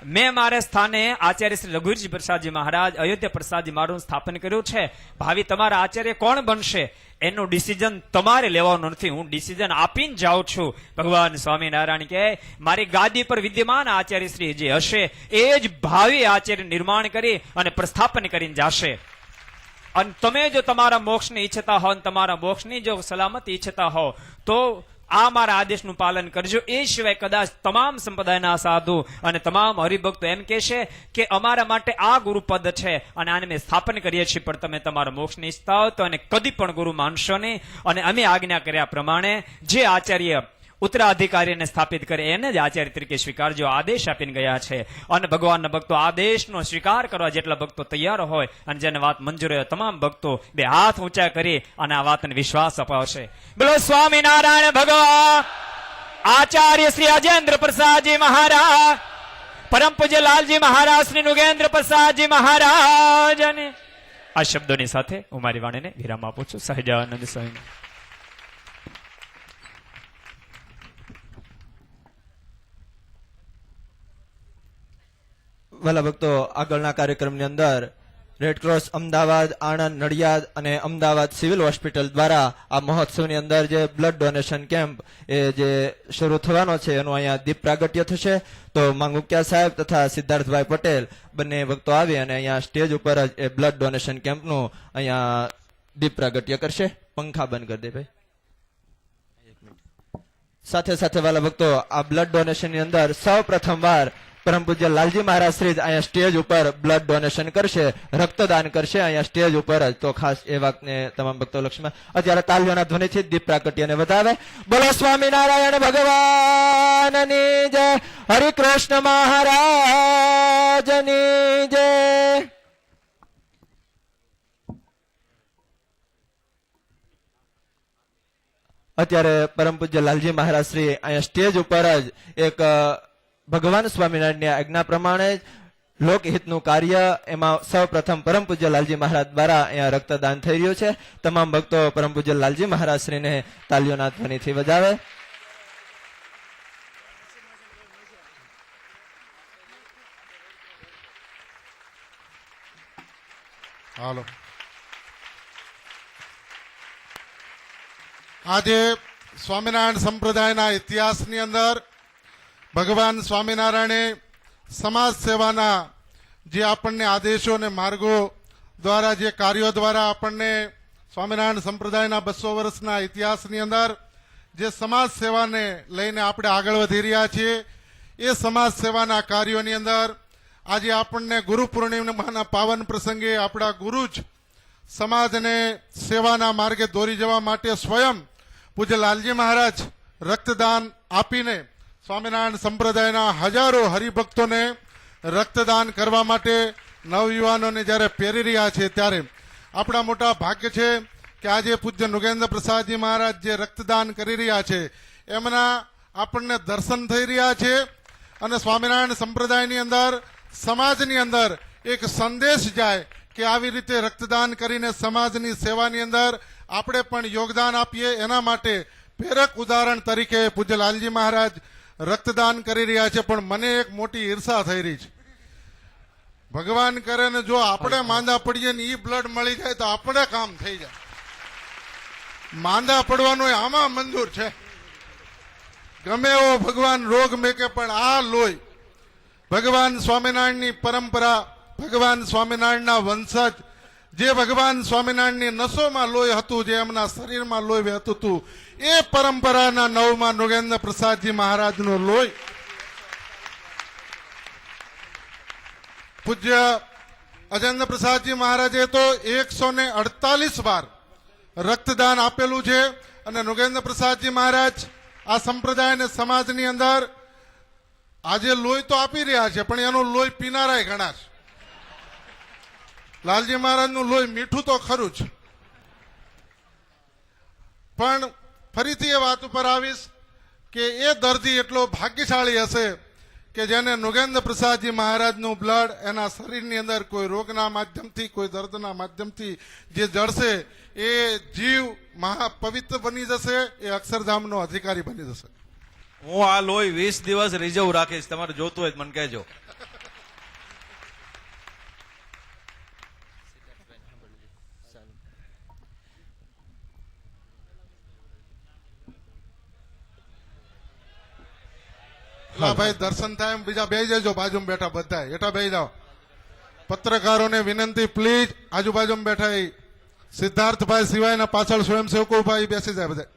મેં મારે સ્થાને આચાર્ય શ્રી રઘુવીરજી પ્રસાદજી મહારાજ અયોધ્યા પ્રસાદજી મારું સ્થાપન કર્યું છે. ભાવિ તમારા આચાર્ય કોણ બનશે એનું ડિસિઝન તમારે લેવાનું નથી, હું ડિસિઝન આપીને જાઉં છું. ભગવાન સ્વામિનારાયણ કહે મારી ગાદી પર વિદ્યમાન આચાર્ય શ્રી જે હશે એ જ ભાવિ આચાર્ય નિર્માણ કરી અને પ્રસ્થાપન કરીને જશે. અને તમે જો તમારા મોક્ષને ઈચ્છતા હો, તમારા મોક્ષની જો સલામતી ઈચ્છતા હો તો આ મારા આદેશનું પાલન કરજો. એ સિવાય કદાચ તમામ સંપ્રદાયના સાધુ અને તમામ હરિભક્તો એમ કહેશે કે અમારા માટે આ ગુરુપદ છે અને આને મેં સ્થાપન કરીએ છીએ, પણ તમે તમારા મોક્ષની ઈચ્છતા હો તો અને કદી પણ ગુરુ માનશો નહીં. અને અમે આજ્ઞા કર્યા પ્રમાણે જે આચાર્ય ઉત્તરાધિકારીને સ્થાપિત કરે એને જ આચાર્ય તરીકે સ્વીકારજો આદેશ આપીને ગયા છે. અને ભગવાનના ભક્તો આદેશનો સ્વીકાર કરવા જેટલા ભક્તો તૈયાર હોય અને જેને વાત મંજૂર હોય તમામ ભક્તો બે હાથ ઊંચા કરી અને આ વાતને વિશ્વાસ અપાવશે. બોલો સ્વામિનારાયણ ભગવાન. આચાર્ય શ્રી અજેન્દ્ર પ્રસાદજી મહારાજ, પરમ પૂજ્ય લાલજી મહારાજ શ્રી નુગેન્દ્ર પ્રસાદજી મહારાજ. અને આ શબ્દોની સાથે હું મારી વાણીને વિરામ આપું છું. સહજાનંદ સ્વામી. વાલા ભક્તો, આગળના કાર્યક્રમની અંદર રેડક્રોસ અમદાવાદ, આણંદ, નડિયાદ અને અમદાવાદ સિવિલ હોસ્પિટલ દ્વારા આ મહોત્સવની અંદર જે બ્લડ ડોનેશન કેમ્પ એ જે શરૂ થવાનો છે એનું અહીંયા દીપ પ્રાગટ્ય થશે. તો માંગુકિયા સાહેબ તથા સિદ્ધાર્થભાઈ પટેલ બંને ભક્તો આવી અને અહીંયા સ્ટેજ ઉપર જ એ બ્લડ ડોનેશન કેમ્પનું અહીંયા દીપ પ્રાગટ્ય કરશે. પંખા બંધ કરી દે ભાઈ. સાથે સાથે વાલા ભક્તો, આ બ્લડ ડોનેશનની અંદર સૌ પ્રથમવાર પરમ પૂજ્ય લાલજી મહારાજ શ્રી અહીંયા સ્ટેજ ઉપર બ્લડ ડોનેશન કરશે, રક્તદાન કરશે અહીંયા સ્ટેજ ઉપર જ. તો ખાસ એ વાતને તમામ ભક્તો લક્ષ્યમાં અત્યારે તાલીઓના ધ્વનિથી દીપ પ્રાગટ્યને વધાવે. બોલો સ્વામિનારાયણ ભગવાનની જય, હરિકૃષ્ણ મહારાજની જય. અત્યારે પરમ પૂજ્ય લાલજી મહારાજ શ્રી અહીંયા સ્ટેજ ઉપર જ એક ભગવાન સ્વામિનારાયણની આજ્ઞા પ્રમાણે લોકહિતનું કાર્ય એમાં સૌ પ્રથમ પરમ પૂજ્ય લાલજી મહારાજ દ્વારા અહીંયા રક્તદાન થઈ રહ્યું છે. તમામ ભક્તો પરમ પૂજ્ય લાલજી મહારાજ શ્રીને તાલીઓના ધ્વનિથી વધાવે. હાલો, આજે સ્વામિનારાયણ સંપ્રદાયના ઇતિહાસની અંદર ભગવાન સ્વામિનારાયણે સમાજ સેવાના જે આપણને આદેશો અને માર્ગો દ્વારા જે કાર્યો દ્વારા આપણને સ્વામિનારાયણ સંપ્રદાયના 200 વર્ષના ઇતિહાસની અંદર જે સમાજ સેવાને લઈને આપણે આગળ વધી રહ્યા છીએ એ સમાજ સેવાના કાર્યોની અંદર આજે આપણને ગુરુ પૂર્ણિમાના પાવન પ્રસંગે આપણા ગુરુ જ સમાજને સેવાના માર્ગે દોરી જવા માટે સ્વયં પૂજ્ય લાલજી મહારાજ રક્તદાન આપીને સ્વામિનારાયણ સંપ્રદાયના હજારો હરિભક્તોને રક્તદાન કરવા માટે નવયુવાનોને જ્યારે પ્રેરી રહ્યા છે ત્યારે આપણા મોટા ભાગ્ય છે કે આજે પૂજ્ય નુગેન્દ્ર પ્રસાદજી મહારાજ જે રક્તદાન કરી રહ્યા છે એમના આપણને દર્શન થઈ રહ્યા છે. અને સ્વામિનારાયણ સંપ્રદાયની અંદર સમાજની અંદર એક સંદેશ જાય કે આવી રીતે રક્તદાન કરીને સમાજની સેવાની અંદર આપણે પણ યોગદાન આપીએ. એના માટે પ્રેરક ઉદાહરણ તરીકે પૂજ્ય લાલજી મહારાજ રક્તદાન કરી રહ્યા છે. પણ મને એક મોટી ઈર્ષા થઈ રહી છે. ભગવાન કરે ને જો આપણે માંદા પડીએ ને ઈ બ્લડ મળી જાય તો આપણે કામ થઈ જાય. માંદા પડવાનું આમાં મંજૂર છે, ગમે એવો ભગવાન રોગ મેકે, પણ આ લોહી ભગવાન સ્વામિનારાયણની પરંપરા, ભગવાન સ્વામિનારાયણના વંશજ, જે ભગવાન સ્વામિનારાયણની નસોમાં લોહી હતું, જે એમના શરીરમાં લોહી વહેતું હતું, એ પરંપરાના નવમાં નુગેન્દ્ર પ્રસાદજી મહારાજનું લોહી પૂજ્ય અજેન્દ્ર પ્રસાદજી મહારાજે તો 148 વાર રક્તદાન આપેલું છે. અને નુગેન્દ્ર પ્રસાદજી મહારાજ આ સંપ્રદાય અને સમાજની અંદર આજે લોહી તો આપી રહ્યા છે, પણ એનું લોહી પીનારાય ઘણા છે. લાલજી મહારાજનું લોહી મીઠું તો ખરું જ, પણ ફરીથી એ વાત ઉપર આવીશ કે એ દર્દી એટલો ભાગ્યશાળી હશે કે જેને નુગેન્દ્ર પ્રસાદજી મહારાજનું બ્લડ એના શરીરની અંદર કોઈ રોગના માધ્યમથી, કોઈ દર્દના માધ્યમથી જે જળશે એ જીવ મહાપવિત્ર બની જશે, એ અક્ષરધામનો અધિકારી બની જશે. હું આ લોહી 20 દિવસ રિઝર્વ રાખીશ, તમારે જોતું હોય મને કહેજો. આ ભાઈ દર્શન થાય એમ બીજા બેસી જજો, બાજુમાં બેઠા બધા હેઠા બેસી જાઓ. પત્રકારોને વિનંતી, પ્લીઝ આજુબાજુમાં બેઠા એ સિદ્ધાર્થભાઈ સિવાયના પાછળ સ્વયંસેવકો ભાઈ બેસી જાય બધા.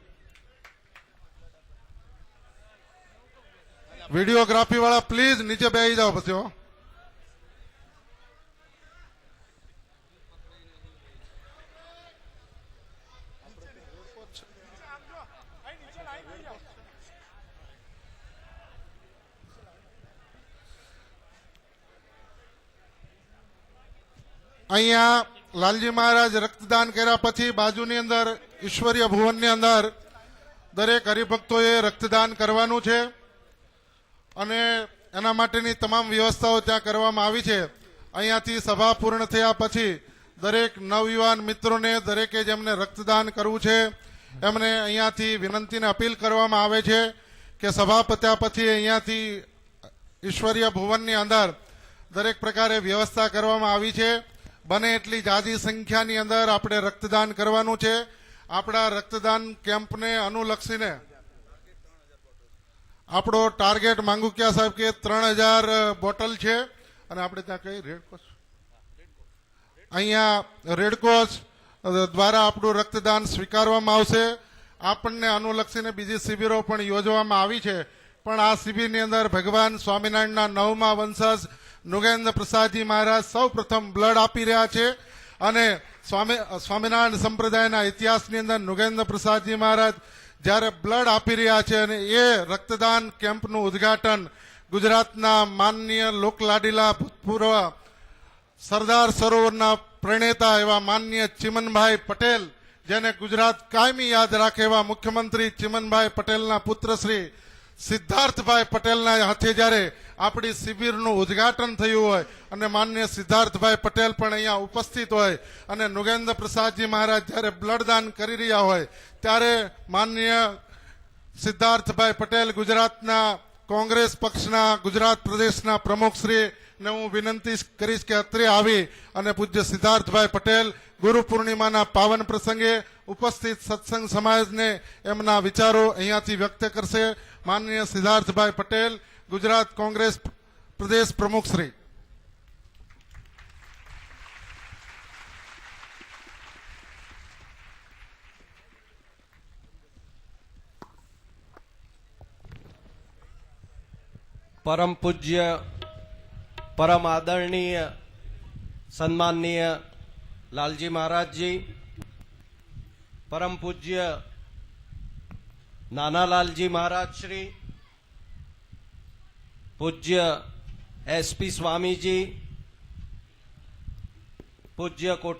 વિડીયોગ્રાફી વાળા પ્લીઝ નીચે બેસી જાઓ પછી હો. અહીંયા લાલજી મહારાજ રક્તદાન કર્યા પછી બાજુની અંદર ઈશ્વરીય ભુવનની અંદર દરેક હરિભક્તોએ રક્તદાન કરવાનું છે અને એના માટેની તમામ વ્યવસ્થાઓ ત્યાં કરવામાં આવી છે. અહીંયાથી સભા પૂર્ણ થયા પછી દરેક નવયુવાન મિત્રોને દરેકે જેમને રક્તદાન કરવું છે એમને અહીંયાથી વિનંતીને અપીલ કરવામાં આવે છે કે સભા પત્યા પછી અહીંયાથી ઈશ્વરીય ભુવનની અંદર દરેક પ્રકારે વ્યવસ્થા કરવામાં આવી છે. બને એટલી જાજી સંખ્યાની અંદર આપણે રક્તદાન કરવાનું છે. આપણા રક્તદાન કેમ્પને અનુલક્ષીને આપણો ટાર્ગેટ માંગુકિયા સાહેબ કે 3000 બોટલ છે અને આપણે ત્યાં કઈ રેડક્રોસ અહીંયા રેડક્રોસ દ્વારા આપણું રક્તદાન સ્વીકારવામાં આવશે. આપણને અનુલક્ષીને બીજી શિબિરો પણ યોજવામાં આવી છે, પણ આ શિબિરની અંદર ભગવાન સ્વામિનારાયણના 9મા વંશજ નુગેન્દ્ર પ્રસાદજી મહારાજ સૌ પ્રથમ બ્લડ આપી રહ્યા છે અને સ્વામિનારાયણ સંપ્રદાયના ઇતિહાસની અંદર નુગેન્દ્ર પ્રસાદજી મહારાજ જ્યારે બ્લડ આપી રહ્યા છે અને એ રક્તદાન કેમ્પનું ઉદ્ઘાટન ગુજરાતના માનનીય લોકલાડીલા ભૂતપૂર્વ સરદાર સરોવરના પ્રણેતા એવા માનનીય ચિમનભાઈ પટેલ, જેને ગુજરાત કાયમી યાદ રાખે એવા મુખ્યમંત્રી ચિમનભાઈ પટેલના પુત્ર શ્રી સિદ્ધાર્થભાઈ પટેલના હાથે જ્યારે આપણી શિબિરનું ઉદ્ઘાટન થયું હોય અને માનનીય સિદ્ધાર્થભાઈ પટેલ પણ અહીંયા ઉપસ્થિત હોય અને નુગેન્દ્ર પ્રસાદજી મહારાજ જ્યારે બ્લડદાન કરી રહ્યા હોય ત્યારે માનનીય સિદ્ધાર્થભાઈ પટેલ ગુજરાતના કોંગ્રેસ પક્ષના ગુજરાત પ્રદેશના પ્રમુખશ્રીને હું વિનંતી કરીશ કે અત્રે આવી અને પૂજ્ય સિદ્ધાર્થભાઈ પટેલ ગુરુ પૂર્ણિમાના પાવન પ્રસંગે ઉપસ્થિત સત્સંગ સમાજને એમના વિચારો અહીંયાથી વ્યક્ત કરશે. માનનીય સિદ્ધાર્થભાઈ પટેલ, ગુજરાત કોંગ્રેસ પ્રદેશ પ્રમુખશ્રી. परम पूज्य परम आदरणीय सम्माननीय लालजी महाराज जी, परम पूज्य नाना लालजी महाराज श्री, पूज्य SP स्वामी जी, पूज्य कोट